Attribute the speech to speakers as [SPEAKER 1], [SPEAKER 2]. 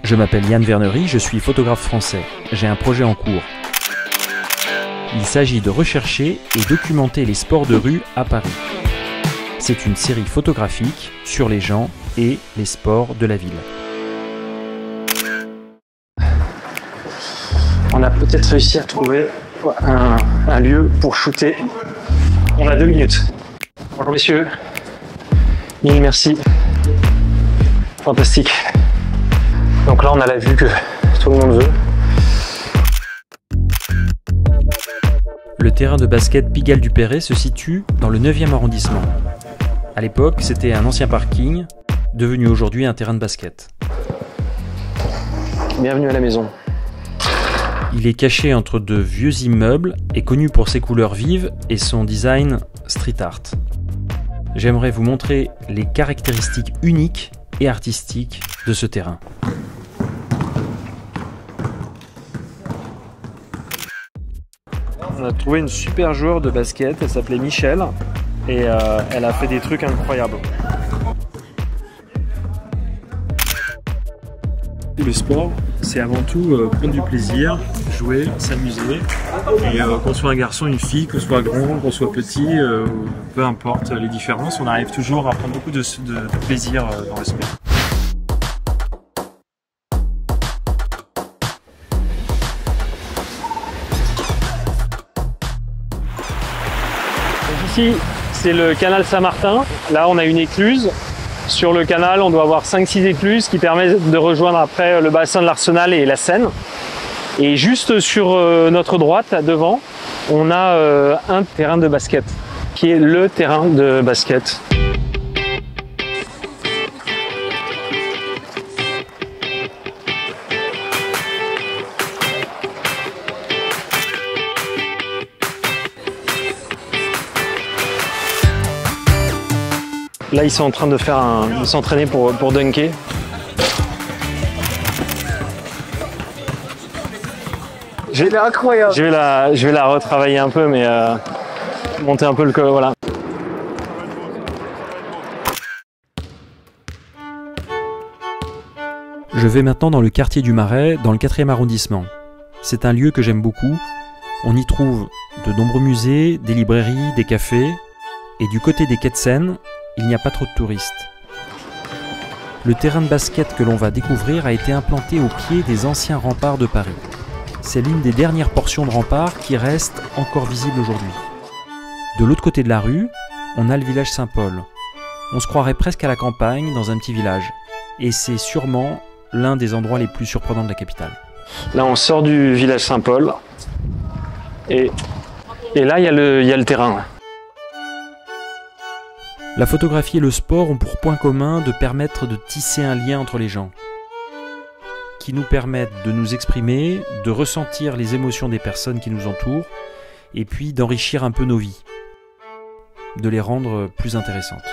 [SPEAKER 1] Je m'appelle Yann Vernery, je suis photographe français. J'ai un projet en cours. Il s'agit de rechercher et documenter les sports de rue à Paris. C'est une série photographique sur les gens et les sports de la ville.
[SPEAKER 2] On a peut-être réussi à trouver un lieu pour shooter. On a 2 minutes. Bonjour messieurs. Mille merci. Fantastique. Donc là on a la vue que tout le monde veut.
[SPEAKER 1] Le terrain de basket Pigalle-du-Perret se situe dans le 9e arrondissement. À l'époque, c'était un ancien parking, devenu aujourd'hui un terrain de basket.
[SPEAKER 2] Bienvenue à la maison.
[SPEAKER 1] Il est caché entre de vieux immeubles et connu pour ses couleurs vives et son design street art. J'aimerais vous montrer les caractéristiques uniques et artistiques de ce terrain. On a trouvé une super joueure de basket, elle s'appelait Michel et elle a fait des trucs incroyables. Le sport, c'est avant tout prendre du plaisir, jouer, s'amuser. Et qu'on soit un garçon, une fille, qu'on soit grand, qu'on soit petit, peu importe les différences, on arrive toujours à prendre beaucoup de plaisir dans le sport.
[SPEAKER 2] Ici, c'est le canal Saint-Martin. Là, on a une écluse. Sur le canal, on doit avoir 5-6 écluses qui permettent de rejoindre après le bassin de l'Arsenal et la Seine. Et juste sur notre droite, là devant, on a un terrain de basket, qui est le terrain de basket. Là, ils sont en train de s'entraîner pour dunker.
[SPEAKER 3] Il est incroyable.
[SPEAKER 2] Je vais la retravailler un peu, mais monter un peu le voilà.
[SPEAKER 1] Je vais maintenant dans le quartier du Marais, dans le 4e arrondissement. C'est un lieu que j'aime beaucoup. On y trouve de nombreux musées, des librairies, des cafés. Et du côté des quais de Seine, il n'y a pas trop de touristes. Le terrain de basket que l'on va découvrir a été implanté au pied des anciens remparts de Paris. C'est l'une des dernières portions de remparts qui reste encore visible aujourd'hui. De l'autre côté de la rue, on a le village Saint-Paul. On se croirait presque à la campagne, dans un petit village. Et c'est sûrement l'un des endroits les plus surprenants de la capitale.
[SPEAKER 2] Là, on sort du village Saint-Paul. Et là, il y a le terrain.
[SPEAKER 1] La photographie et le sport ont pour point commun de permettre de tisser un lien entre les gens, qui nous permettent de nous exprimer, de ressentir les émotions des personnes qui nous entourent, et puis d'enrichir un peu nos vies, de les rendre plus intéressantes.